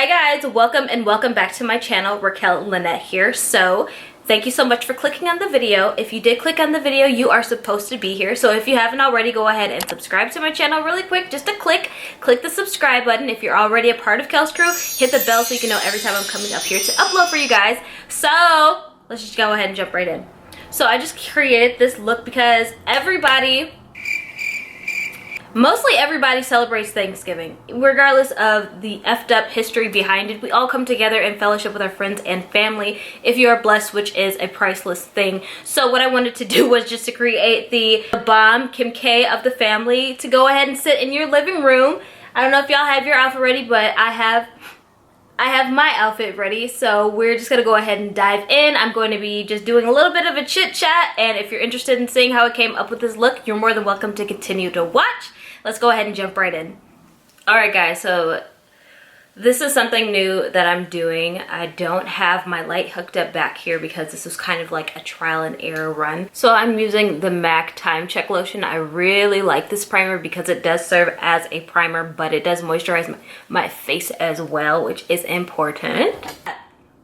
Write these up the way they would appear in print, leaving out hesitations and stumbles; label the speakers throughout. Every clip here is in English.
Speaker 1: Hi guys, welcome and welcome back to my channel. Raquel Lynette here. So thank you so much for clicking on the video. If you did click on the video, you are supposed to be here. So if you haven't already, go ahead and subscribe to my channel really quick. Just a click the subscribe button. If you're already a part of Kel's crew, hit the bell so you can know every time I'm coming up here to upload for you guys. So let's just go ahead and jump right in. So I just created this look because mostly everybody celebrates Thanksgiving. Regardless of the effed up history behind it, we all come together in fellowship with our friends and family if you are blessed, which is a priceless thing. So what I wanted to do was just to create the bomb Kim K of the family to go ahead and sit in your living room. I don't know if y'all have your outfit ready, but I have my outfit ready, so we're just gonna go ahead and dive in. I'm going to be just doing a little bit of a chit chat, and if you're interested in seeing how I came up with this look, you're more than welcome to continue to watch. Let's go ahead and jump right in. Alright guys, so this is something new that I'm doing. I don't have my light hooked up back here because this was kind of like a trial and error run. So I'm using the MAC Time Check lotion. I really like this primer because it does serve as a primer, but it does moisturize my face as well, which is important.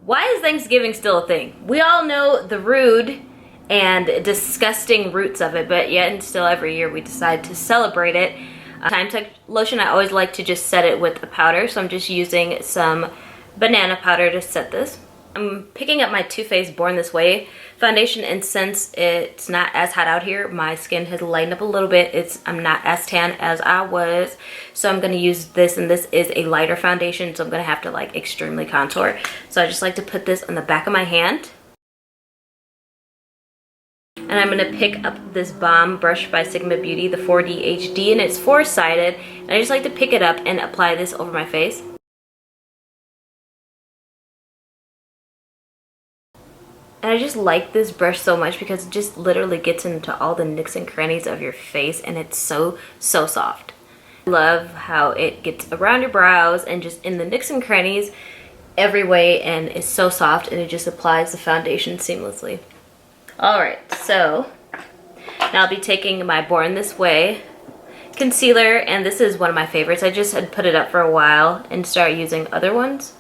Speaker 1: Why is Thanksgiving still a thing? We all know the rude and disgusting roots of it, but yet and still every year we decide to celebrate it. Time Check lotion, I always like to just set it with a powder, so I'm just using some banana powder to set this. I'm picking up my Toofaced Born This Way foundation, and since it's not as hot out here, my skin has lightened up a little bit. I'm not as tan as I was, so I'm going to use this, and this is a lighter foundation, so I'm going to have to like extremely contour. So I just like to put this on the back of my hand. And I'm going to pick up this Balm brush by Sigma Beauty, the 4D HD, and it's four-sided. And I just like to pick it up and apply this over my face. And I just like this brush so much because it just literally gets into all the nooks and crannies of your face, and it's so soft. I love how it gets around your brows and just in the nooks and crannies every way, and it's so soft, and it just applies the foundation seamlessly. Alright, so now I'll be taking my Born This Way concealer, and this is one of my favorites. I just had put it up for a while and start using other ones.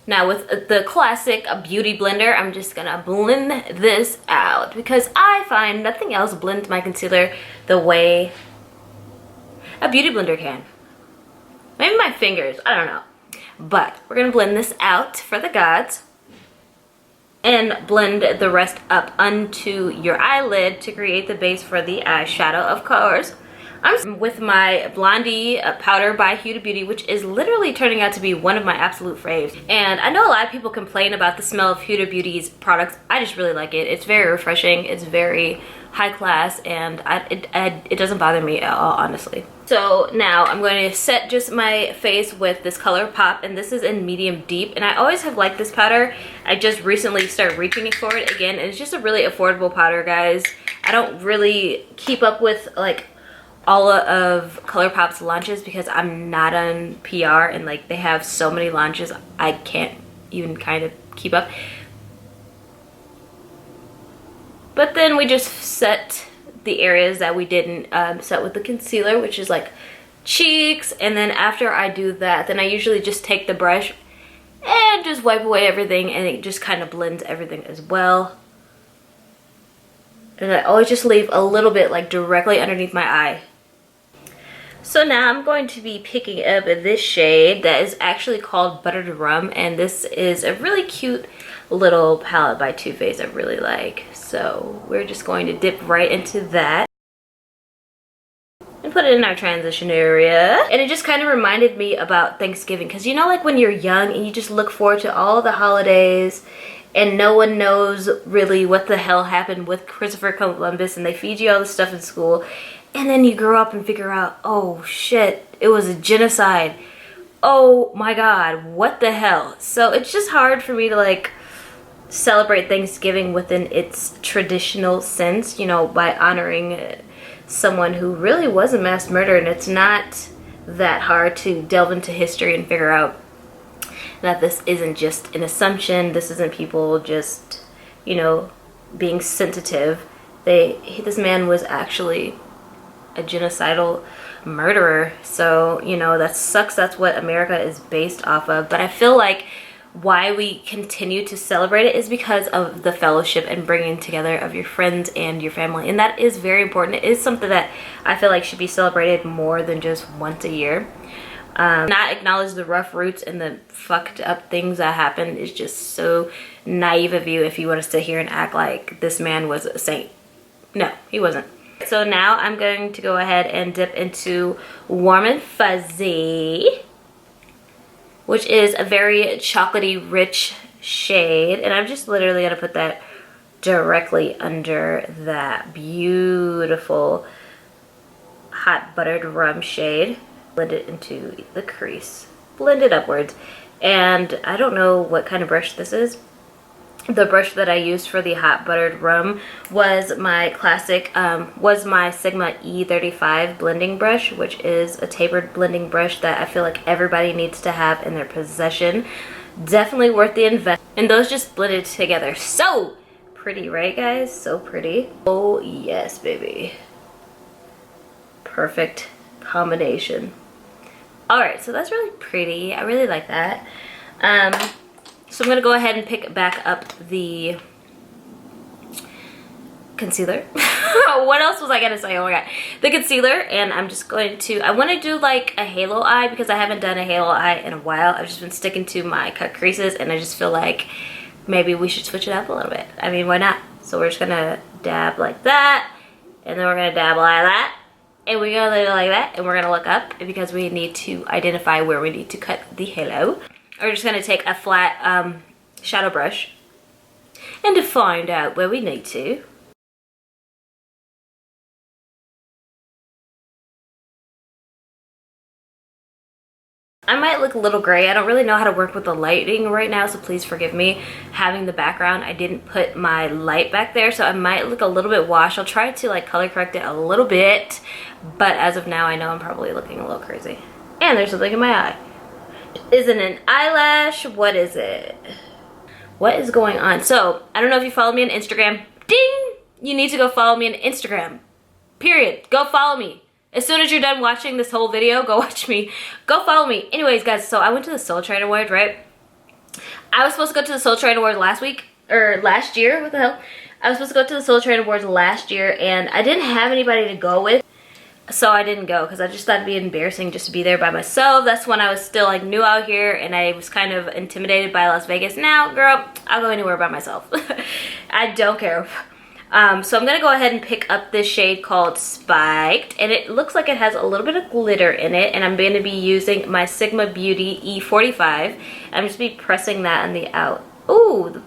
Speaker 1: Now with the classic beauty blender, I'm just gonna blend this out because I find nothing else blends my concealer the way a beauty blender can. Maybe my fingers, I don't know. But we're gonna blend this out for the gods and blend the rest up onto your eyelid to create the base for the eyeshadow, of course. I'm with my Blondie powder by Huda Beauty, which is literally turning out to be one of my absolute faves. And I know a lot of people complain about the smell of Huda Beauty's products. I just really like it. It's very refreshing, it's very high class, and it doesn't bother me at all, honestly. So now I'm going to set just my face with this color Pop, and this is in medium deep, and I always have liked this powder. I just recently started reaching for it again, and it's just a really affordable powder, guys. I don't really keep up with like all of ColourPop's launches because I'm not on PR, and like they have so many launches I can't even kind of keep up. But then we just set the areas that we didn't set with the concealer, which is like cheeks, and then after I do that, then I usually just take the brush and just wipe away everything, and it just kind of blends everything as well. And I always just leave a little bit like directly underneath my eye. So now I'm going to be picking up this shade that is actually called Buttered Rum, and this is a really cute little palette by Too Faced I really like. So we're just going to dip right into that and put it in our transition area. And it just kind of reminded me about Thanksgiving, because you know, like when you're young and you just look forward to all the holidays and no one knows really what the hell happened with Christopher Columbus, and they feed you all this stuff in school, and then you grow up and figure out, oh shit, it was a genocide. Oh my god, what the hell? So it's just hard for me to like celebrate Thanksgiving within its traditional sense, you know, by honoring someone who really was a mass murderer. And it's not that hard to delve into history and figure out that this isn't just an assumption. This isn't people just, you know, being sensitive. This man was actually a genocidal murderer. So, you know, that sucks. That's what America is based off of. But I feel like why we continue to celebrate it is because of the fellowship and bringing together of your friends and your family. And that is very important. It is something that I feel like should be celebrated more than just once a year. Not acknowledge the rough roots and the fucked up things that happened is just so naive of you if you want to sit here and act like this man was a saint. No, he wasn't. So now I'm going to go ahead and dip into Warm and Fuzzy, which is a very chocolatey rich shade. And I'm just literally going to put that directly under that beautiful hot buttered rum shade. Blend it into the crease. Blend it upwards. And I don't know what kind of brush this is. The brush that I used for the hot buttered rum was my classic, was my Sigma E35 blending brush, which is a tapered blending brush that I feel like everybody needs to have in their possession. Definitely worth the investment. And those just blended together. So pretty, right guys? So pretty. Oh yes, baby. Perfect combination. Alright, so that's really pretty. I really like that. So I'm going to go ahead and pick back up the concealer. What else was I going to say? Oh my god. The concealer, and I'm just going to, I want to do like a halo eye because I haven't done a halo eye in a while. I've just been sticking to my cut creases, and I just feel like maybe we should switch it up a little bit. I mean, why not? So we're just going to dab like that, and then we're going to dab like that, and we're going to do like that, and we're going to look up because we need to identify where we need to cut the halo. We're just going to take a flat shadow brush and to find out where we need to. I might look a little gray. I don't really know how to work with the lighting right now, so please forgive me. Having the background, I didn't put my light back there, so I might look a little bit washed. I'll try to like color correct it a little bit, but as of now, I know I'm probably looking a little crazy. And there's something in my eye. Is it an eyelash? What is it? What is going on? So, I don't know if you follow me on Instagram. Ding! You need to go follow me on Instagram. Period. Go follow me. As soon as you're done watching this whole video, go watch me. Go follow me. Anyways, guys, so I went to the Soul Train Awards, right? I was supposed to go to the Soul Train Awards last year. What the hell? I was supposed to go to the Soul Train Awards last year, and I didn't have anybody to go with. So I didn't go because I just thought it'd be embarrassing just to be there by myself. That's when I was still like new out here and I was kind of intimidated by Las Vegas. Now, girl, I'll go anywhere by myself. I don't care. So I'm going to go ahead and pick up this shade called Spiked. And it looks like it has a little bit of glitter in it. And I'm going to be using my Sigma Beauty E45. I'm just be pressing that on the out. Ooh.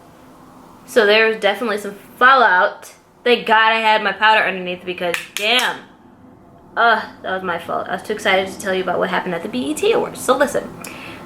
Speaker 1: So there's definitely some fallout. Thank God I had my powder underneath because damn. That was my fault. I was too excited to tell you about what happened at the BET Awards. So listen.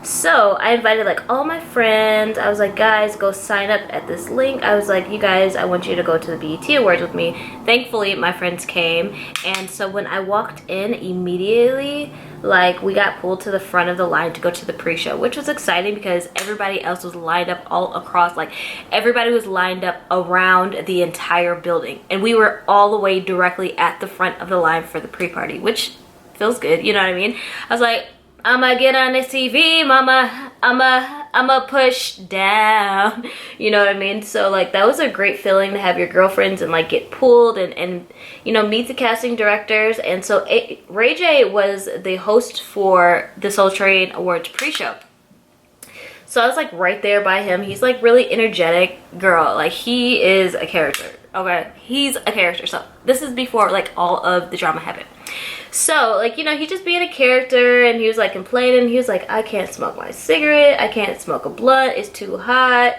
Speaker 1: So I invited like all my friends. I was like, guys, go sign up at this link. I was like, you guys, I want you to go to the BET Awards with me. Thankfully, my friends came. And so when I walked in immediately, like we got pulled to the front of the line to go to the pre-show, which was exciting because everybody else was lined up all across. Like everybody was lined up around the entire building. And we were all the way directly at the front of the line for the pre-party, which feels good. You know what I mean? I was like, I'ma get on this TV, mama. I'ma push down. You know what I mean? So like that was a great feeling to have your girlfriends and like get pulled and you know, meet the casting directors. And so Ray J was the host for the Soul Train Awards pre-show. So I was like right there by him. He's like really energetic, girl. Like he is a character. Okay, he's a character. So this is before like all of the drama happened. So like, you know, he just being a character and he was like complaining. He was like, I can't smoke my cigarette, I can't smoke a blunt, it's too hot,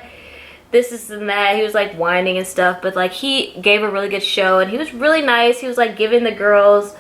Speaker 1: this and that. He was like whining and stuff, but like he gave a really good show and he was really nice. He was like giving the girls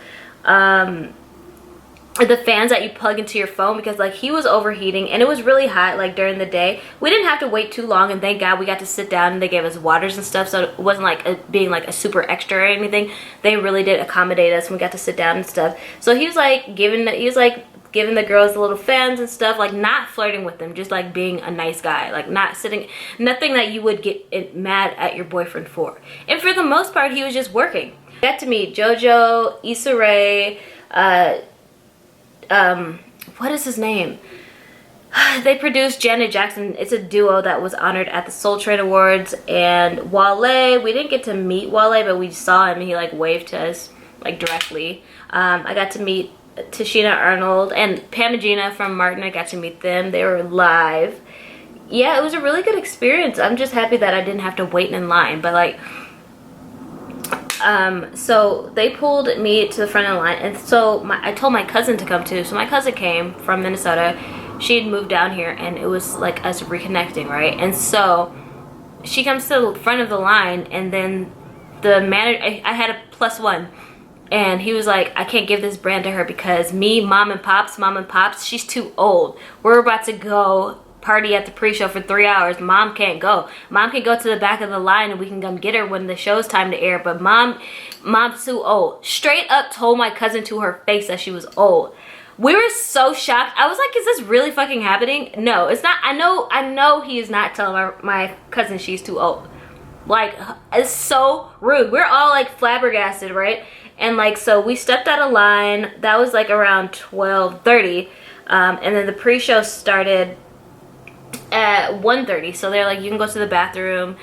Speaker 1: the fans that you plug into your phone because like he was overheating and it was really hot like during the day. We didn't have to wait too long and thank God we got to sit down and they gave us waters and stuff, so it wasn't like being like a super extra or anything. They really did accommodate us and we got to sit down and stuff. So he was like giving the girls the little fans and stuff, like not flirting with them, just like being a nice guy, like not sitting, nothing that you would get mad at your boyfriend for. And for the most part he was just working. Got to meet JoJo, Issa Rae, what is his name? They produced Janet Jackson. It's a duo that was honored at the Soul Train Awards. And Wale, we didn't get to meet Wale, but we saw him. He like waved to us like directly. I got to meet Tashina Arnold and Pam and Gina from Martin. I got to meet them. They were live. Yeah, it was a really good experience. I'm just happy that I didn't have to wait in line. But like, so they pulled me to the front of the line, and so I told my cousin to come too. So my cousin came from Minnesota. She had moved down here, and it was like us reconnecting, right? And so she comes to the front of the line, and then the manager, I had a +1, and he was like, I can't give this brand to her because mom and pops, she's too old. We're about to go party at the pre-show for 3 hours. Mom can't go. Mom can go to the back of the line and we can come get her when the show's time to air, but mom's too old. Straight up told my cousin to her face that she was old. We were so shocked. I was like, is this really fucking happening? No, it's not. I know he is not telling my cousin she's too old. Like, it's so rude. We're all like flabbergasted, right? And like, so we stepped out of line. That was like around 12:30. And then the pre-show started at 1:30. So they're like, you can go to the bathroom.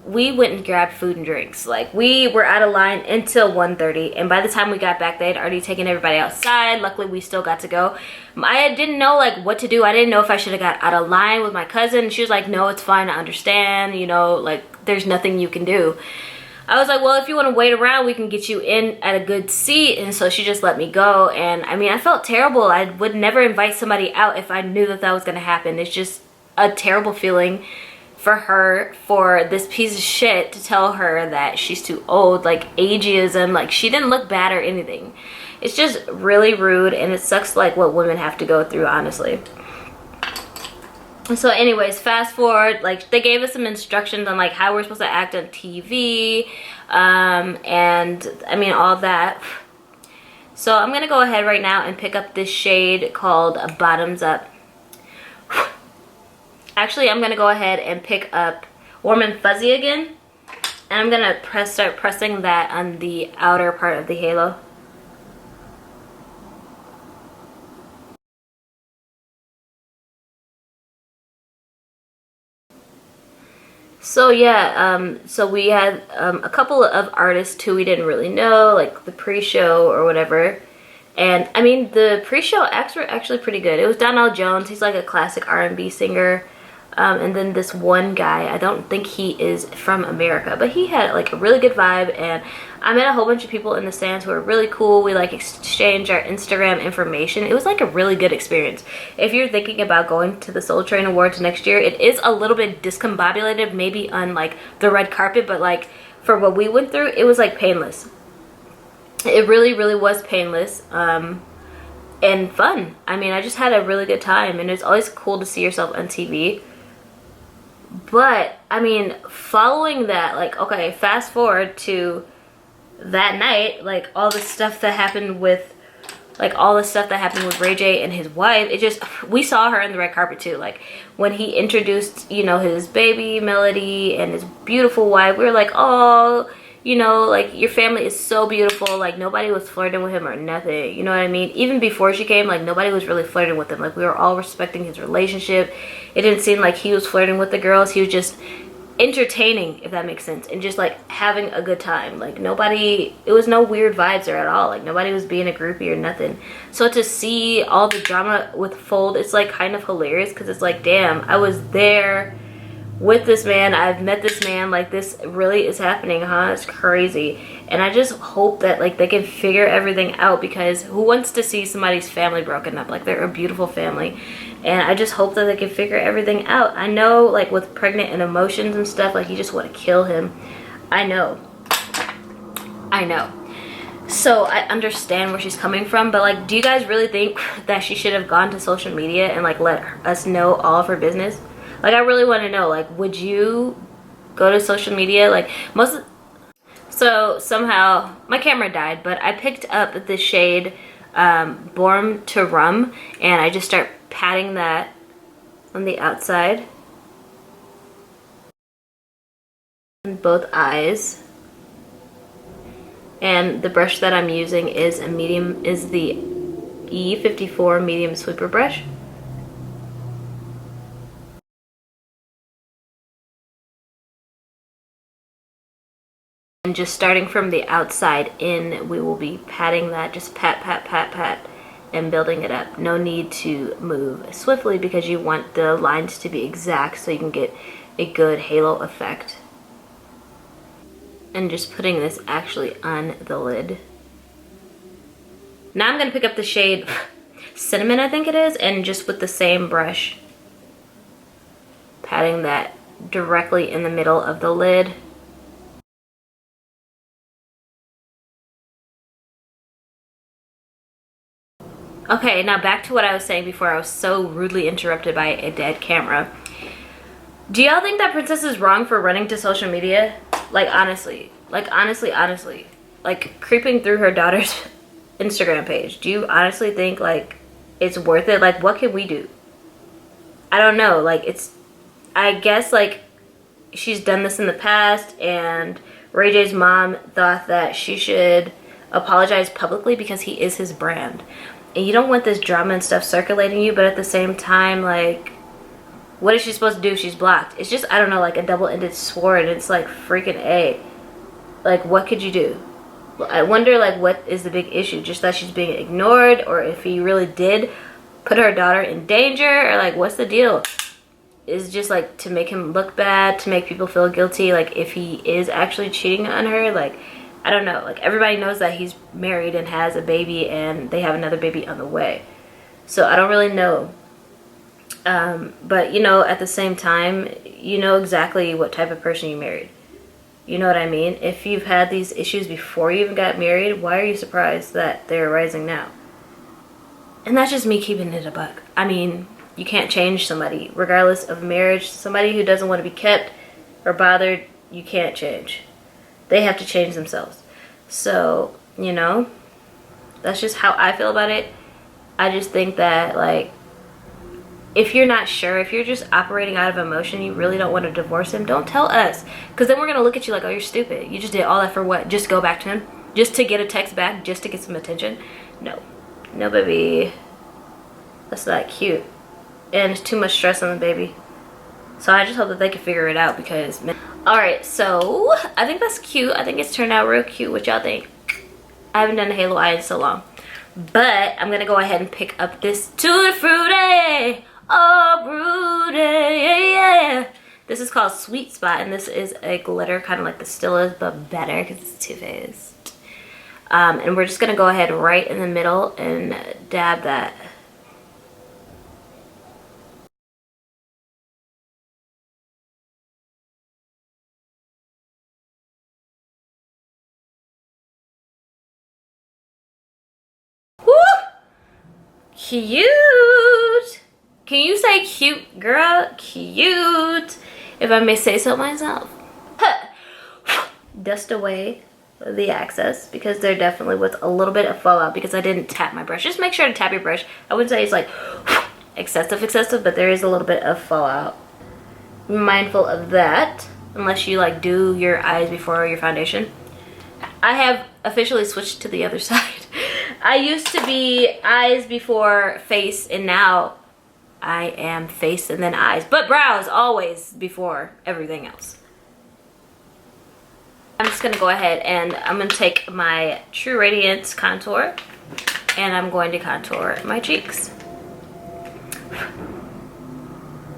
Speaker 1: We went and grabbed food and drinks. Like, we were out of line until 1:30, and by the time we got back, they had already taken everybody outside. Luckily, we still got to go. I didn't know like what to do. I didn't know if I should have got out of line with my cousin. She was like, no, it's fine, I understand, you know, like there's nothing you can do. I was like, well, if you want to wait around, we can get you in at a good seat. And so she just let me go. And I mean, I felt terrible. I would never invite somebody out if I knew that that was going to happen. It's just a terrible feeling for her, for this piece of shit to tell her that she's too old, like ageism. Like, she didn't look bad or anything. It's just really rude, and it sucks like what women have to go through, honestly. So anyways, fast forward, like they gave us some instructions on like how we're supposed to act on TV, and I mean all that. So I'm gonna go ahead right now and pick up this shade called Bottoms Up. Actually, I'm gonna go ahead and pick up Warm and Fuzzy again, and I'm gonna start pressing that on the outer part of the halo. So yeah, so we had a couple of artists who we didn't really know, like the pre-show or whatever. And I mean, the pre-show acts were actually pretty good. It was Donell Jones. He's like a classic R&B singer. And then this one guy, I don't think he is from America, but he had like a really good vibe. And I met a whole bunch of people in the stands who were really cool. We like exchanged our Instagram information. It was like a really good experience. If you're thinking about going to the Soul Train Awards next year, it is a little bit discombobulated, maybe on like the red carpet, but like for what we went through, it was like painless. It really, really was painless. And fun. I mean, I just had a really good time, and it's always cool to see yourself on TV. But I mean, following that, like, okay, fast forward to that night, like all the stuff that happened with Ray J and his wife, it just, we saw her in the red carpet too. Like when he introduced, you know, his baby Melody and his beautiful wife, we were like, oh, you know, like your family is so beautiful. Like nobody was flirting with him or nothing, you know what I mean? Even before she came, like nobody was really flirting with him. Like we were all respecting his relationship. It didn't seem like he was flirting with the girls. He was just entertaining, if that makes sense, and just like having a good time. Like nobody, it was no weird vibes there at all. Like nobody was being a groupie or nothing. So to see all the drama with Fold, it's like kind of hilarious, because it's like, damn, I was there with this man, I've met this man, like this really is happening, huh? It's crazy. And I just hope that like they can figure everything out, because who wants to see somebody's family broken up? Like they're a beautiful family, and I just hope that they can figure everything out. I know like with Pregnant and Emotions and stuff, like you just want to kill him. I know so I understand where she's coming from, but like, do you guys really think that she should have gone to social media and like let us know all of her business? Like, I really want to know, like, would you go to social media? Like, so somehow, my camera died, but I picked up the shade Buttered Rum, and I just start patting that on the outside. In both eyes. And the brush that I'm using is a medium, is the E54 medium sweeper brush. And just starting from the outside in, we will be patting that, just pat, pat, pat, pat, and building it up. No need to move swiftly because you want the lines to be exact so you can get a good halo effect. And just putting this actually on the lid. Now I'm gonna pick up the shade Cinnamon, I think it is, and just with the same brush, patting that directly in the middle of the lid. Okay, now back to what I was saying before I was so rudely interrupted by a dead camera. Do y'all think that Princess is wrong for running to social media? Like honestly, like creeping through her daughter's Instagram page. Do you honestly think like it's worth it? Like what can we do? I don't know, like I guess like she's done this in the past and Ray J's mom thought that she should apologize publicly because he is his brand. And you don't want this drama and stuff circulating you, but at the same time, like, what is she supposed to do if she's blocked? It's just, I don't know, like a double-ended sword. It's like freaking A. Like, what could you do? I wonder, like, what is the big issue? Just that she's being ignored, or if he really did put her daughter in danger, or like, what's the deal? Is it just like to make him look bad, to make people feel guilty, like if he is actually cheating on her? Like, I don't know, like everybody knows that he's married and has a baby and they have another baby on the way. So I don't really know. But you know, at the same time, you know exactly what type of person you married. You know what I mean? If you've had these issues before you even got married, why are you surprised that they're arising now? And that's just me keeping it a buck. I mean, you can't change somebody. Regardless of marriage, somebody who doesn't want to be kept or bothered, you can't change. They have to change themselves. So, you know, that's just how I feel about it. I just think that, like, if you're not sure, if you're just operating out of emotion, you really don't want to divorce him, don't tell us. Because then we're going to look at you like, oh, you're stupid. You just did all that for what? Just go back to him? Just to get a text back? Just to get some attention? No. No, baby. That's not cute. And it's too much stress on the baby. So I just hope that they can figure it out because, man. Alright, so I think that's cute. I think it's turned out real cute. What y'all think? I haven't done a halo eye in so long. But I'm going to go ahead and pick up this Tutti Frutti. Oh, Brûlée. Yeah. This is called Sweet Spot. And this is a glitter, kind of like the Stilla's, but better because it's Toofaced. And we're just going to go ahead right in the middle and dab that. Cute. Can you say cute, girl? Cute. If I may say so myself. Dust away the excess because there definitely was a little bit of fallout because I didn't tap my brush. Just make sure to tap your brush. I wouldn't say it's like excessive, but there is a little bit of fallout. Be mindful of that unless you like do your eyes before your foundation. I have officially switched to the other side. I used to be eyes before face, and now I am face and then eyes. But brows always before everything else. I'm just going to go ahead and I'm going to take my True Radiance contour and I'm going to contour my cheeks.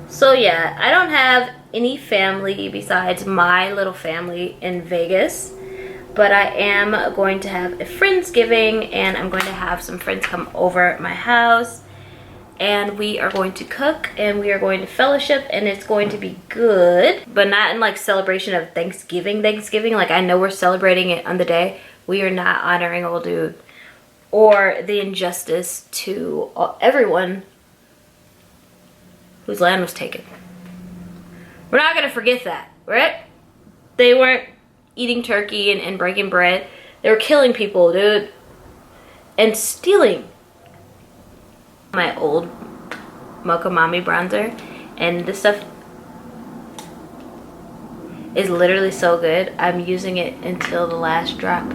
Speaker 1: So yeah, I don't have any family besides my little family in Vegas. But I am going to have a Friendsgiving and I'm going to have some friends come over my house and we are going to cook and we are going to fellowship and it's going to be good, but not in like celebration of Thanksgiving. Like I know we're celebrating it on the day. We are not honoring old dude or the injustice to everyone whose land was taken. We're not going to forget that, right? They weren't eating turkey and breaking bread. They were killing people, dude. And stealing. My old Mocha Mami bronzer. And this stuff is literally so good. I'm using it until the last drop.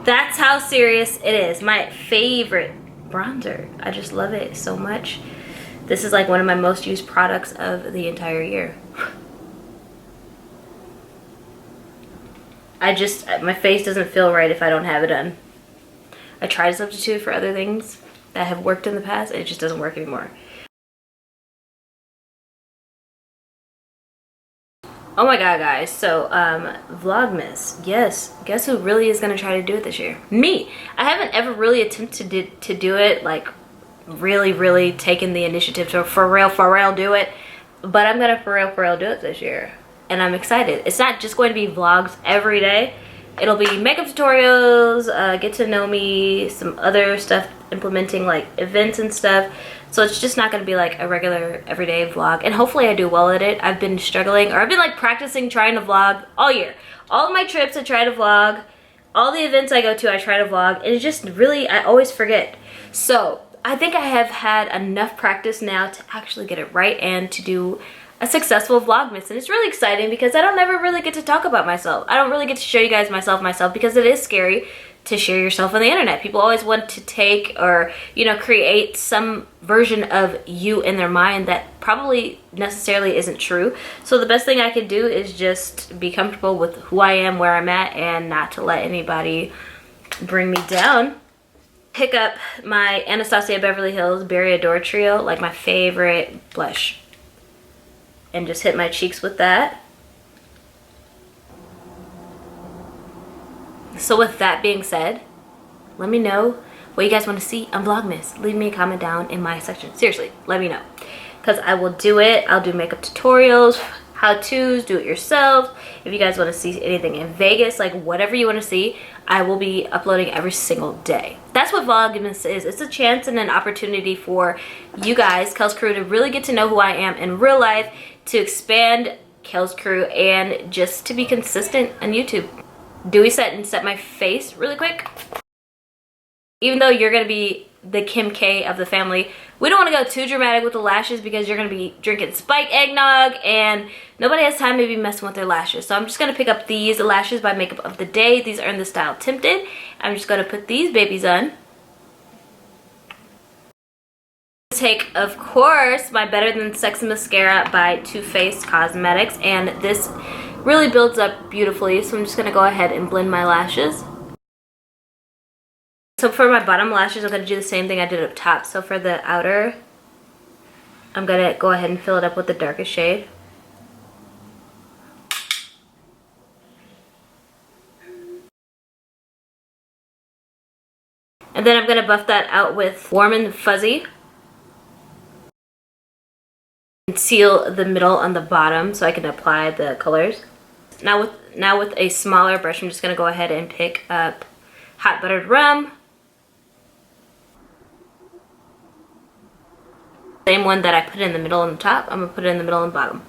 Speaker 1: That's how serious it is. My favorite bronzer. I just love it so much. This is like one of my most used products of the entire year. My face doesn't feel right if I don't have it on. I try to substitute for other things that have worked in the past, and it just doesn't work anymore. Oh my god, guys. So, Vlogmas. Yes. Guess who really is going to try to do it this year? Me. I haven't ever really attempted to do it, like, really taken the initiative to for real do it. But I'm going to for real do it this year. And I'm excited. It's not just going to be vlogs every day. It'll be makeup tutorials, get to know me, some other stuff, implementing like events and stuff. So it's just not going to be like a regular everyday vlog. And hopefully I do well at it. I've been struggling, or I've been like practicing trying to vlog all year. All of my trips I try to vlog. All the events I go to I try to vlog. And it's just really, I always forget. So I think I have had enough practice now to actually get it right and to do a successful Vlogmas. And it's really exciting because I don't ever really get to talk about myself. I don't really get to show you guys myself because it is scary to share yourself on the internet. People always want to take or, you know, create some version of you in their mind that probably necessarily isn't true. So the best thing I could do is just be comfortable with who I am, where I'm at, and not to let anybody bring me down. Pick up my Anastasia Beverly Hills Berry Adore trio, like my favorite blush, and just hit my cheeks with that. So with that being said, let me know what you guys want to see on Vlogmas. Leave me a comment down in my section. Seriously, let me know, because I will do it. I'll do makeup tutorials, how-tos, do it yourself. If you guys want to see anything in Vegas, like whatever you want to see, I will be uploading every single day. That's what Vlogmas is. It's a chance and an opportunity for you guys, Kel's Crew, to really get to know who I am in real life, to expand Kel's Crew, and just to be consistent on YouTube. Do we set my face really quick? Even though you're gonna be the Kim K of the family, we don't want to go too dramatic with the lashes because you're gonna be drinking spike eggnog and nobody has time to be messing with their lashes. So I'm just gonna pick up these lashes by Makeup of the Day. These are in the style Tempted. I'm just gonna put these babies on. Take, of course, my Better Than Sex Mascara by Toofaced Cosmetics, and this really builds up beautifully. So I'm just gonna go ahead and blend my lashes. So for my bottom lashes, I'm gonna do the same thing I did up top. So for the outer, I'm gonna go ahead and fill it up with the darkest shade. And then I'm gonna buff that out with Warm and Fuzzy. Conceal the middle on the bottom so I can apply the colors. Now with a smaller brush, I'm just gonna go ahead and pick up Hot Buttered Rum. Same one that I put in the middle and the top, I'm gonna put it in the middle and bottom.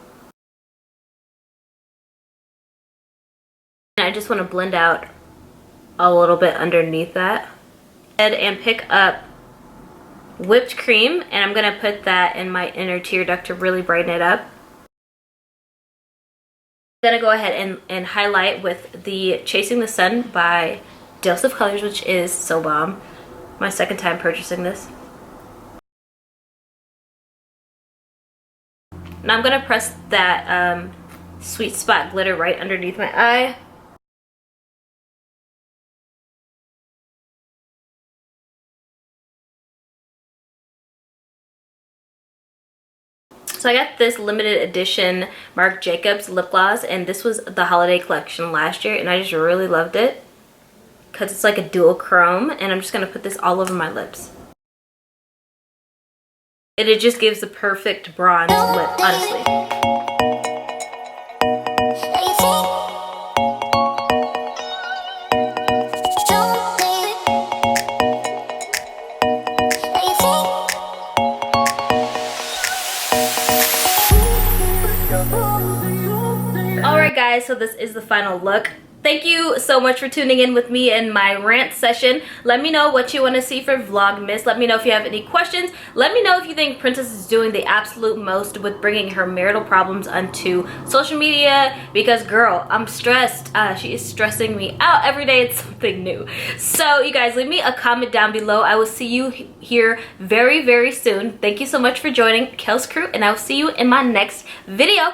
Speaker 1: And I just want to blend out a little bit underneath that. And pick up whipped cream, and I'm gonna put that in my inner tear duct to really brighten it up. I'm gonna go ahead and highlight with the Chasing the Sun by Dose of Colors, which is so bomb. My second time purchasing this. Now I'm gonna press that Sweet Spot glitter right underneath my eye. So I got this limited edition Marc Jacobs lip gloss, and this was the holiday collection last year, and I just really loved it because it's like a dual chrome, and I'm just going to put this all over my lips. And it just gives the perfect bronze lip, honestly. Alright guys, so this is the final look. Thank you so much for tuning in with me in my rant session. Let me know what you want to see for Vlogmas. Let me know if you have any questions. Let me know if you think Princess is doing the absolute most with bringing her marital problems onto social media, because girl, I'm stressed. She is stressing me out every day. It's something new. So you guys, leave me a comment down below. I will see you here very, very soon. Thank you so much for joining Kel's Crew, and I will see you in my next video.